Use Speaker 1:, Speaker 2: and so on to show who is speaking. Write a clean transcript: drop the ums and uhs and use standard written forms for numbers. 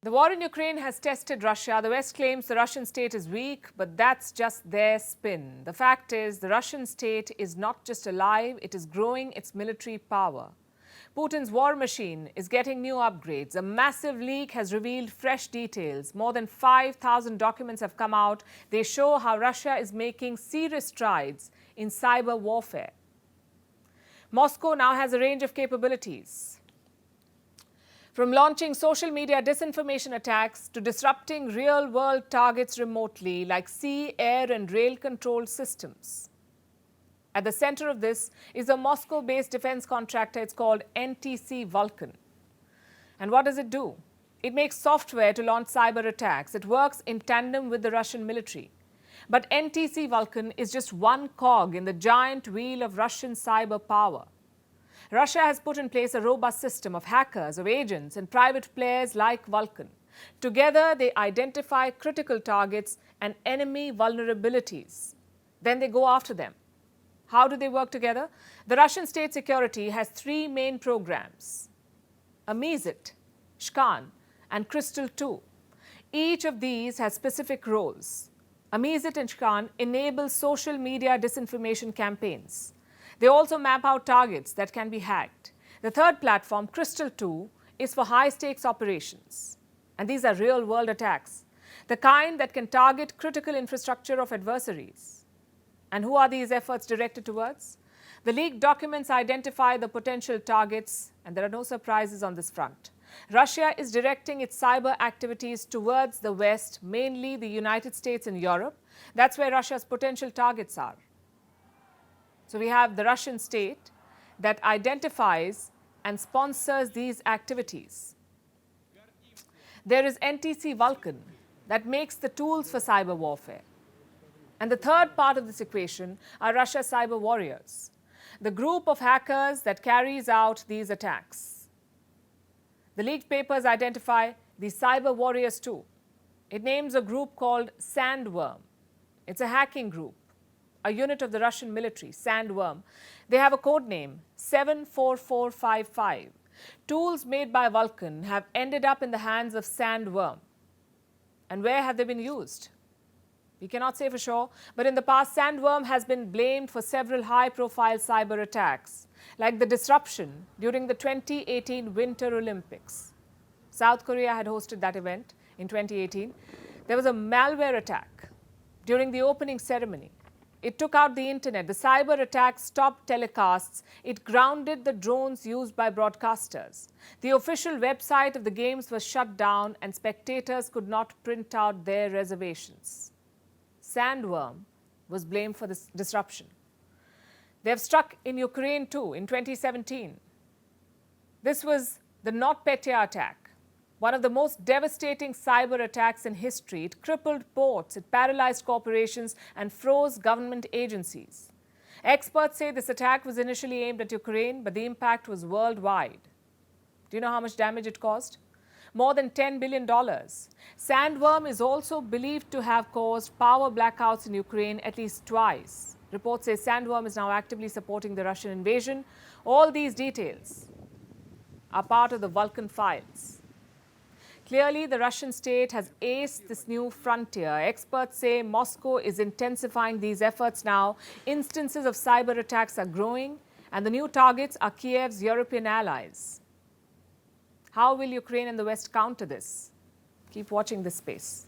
Speaker 1: The war in Ukraine has tested Russia. The West claims the Russian state is weak, but that's just their spin. The fact is, the Russian state is not just alive, it is growing its military power. Putin's war machine is getting new upgrades. A massive leak has revealed fresh details. More than 5,000 documents have come out. They show how Russia is making serious strides in cyber warfare. Moscow now has a range of capabilities, from launching social media disinformation attacks to disrupting real-world targets remotely like sea, air and rail-controlled systems. At the center of this is a Moscow-based defense contractor. It's called NTC Vulcan. And what does it do? It makes software to launch cyber attacks. It works in tandem with the Russian military. But NTC Vulcan is just one cog in the giant wheel of Russian cyber power. Russia has put in place a robust system of hackers, of agents and private players like Vulcan. Together, they identify critical targets and enemy vulnerabilities. Then they go after them. How do they work together? The Russian state security has three main programs: Amizit, Shkan and Crystal 2. Each of these has specific roles. Amizit and Shkan enable social media disinformation campaigns. They also map out targets that can be hacked. The third platform, Crystal 2, is for high-stakes operations. And these are real-world attacks, the kind that can target critical infrastructure of adversaries. And who are these efforts directed towards? The leaked documents identify the potential targets, and there are no surprises on this front. Russia is directing its cyber activities towards the West, mainly the United States and Europe. That's where Russia's potential targets are. So we have the Russian state that identifies and sponsors these activities. There is NTC Vulcan that makes the tools for cyber warfare. And the third part of this equation are Russia's cyber warriors, the group of hackers that carries out these attacks. The leaked papers identify the cyber warriors too. It names a group called Sandworm. It's a hacking group, a unit of the Russian military, Sandworm. They have a code name, 74455. Tools made by Vulcan have ended up in the hands of Sandworm. And where have they been used? We cannot say for sure, but in the past, Sandworm has been blamed for several high-profile cyber attacks, like the disruption during the 2018 Winter Olympics. South Korea had hosted that event in 2018. There was a malware attack during the opening ceremony. It took out the internet. The cyber attack stopped telecasts. It grounded the drones used by broadcasters. The official website of the games was shut down and spectators could not print out their reservations. Sandworm was blamed for this disruption. They have struck in Ukraine too in 2017. This was the NotPetya attack, one of the most devastating cyber attacks in history. It crippled ports, it paralyzed corporations and froze government agencies. Experts say this attack was initially aimed at Ukraine, but the impact was worldwide. Do you know how much damage it caused? More than $10 billion. Sandworm is also believed to have caused power blackouts in Ukraine at least twice. Reports say Sandworm is now actively supporting the Russian invasion. All these details are part of the Vulcan files. Clearly, the Russian state has aced this new frontier. Experts say Moscow is intensifying these efforts now. Instances of cyber attacks are growing, and the new targets are Kiev's European allies. How will Ukraine and the West counter this? Keep watching this space.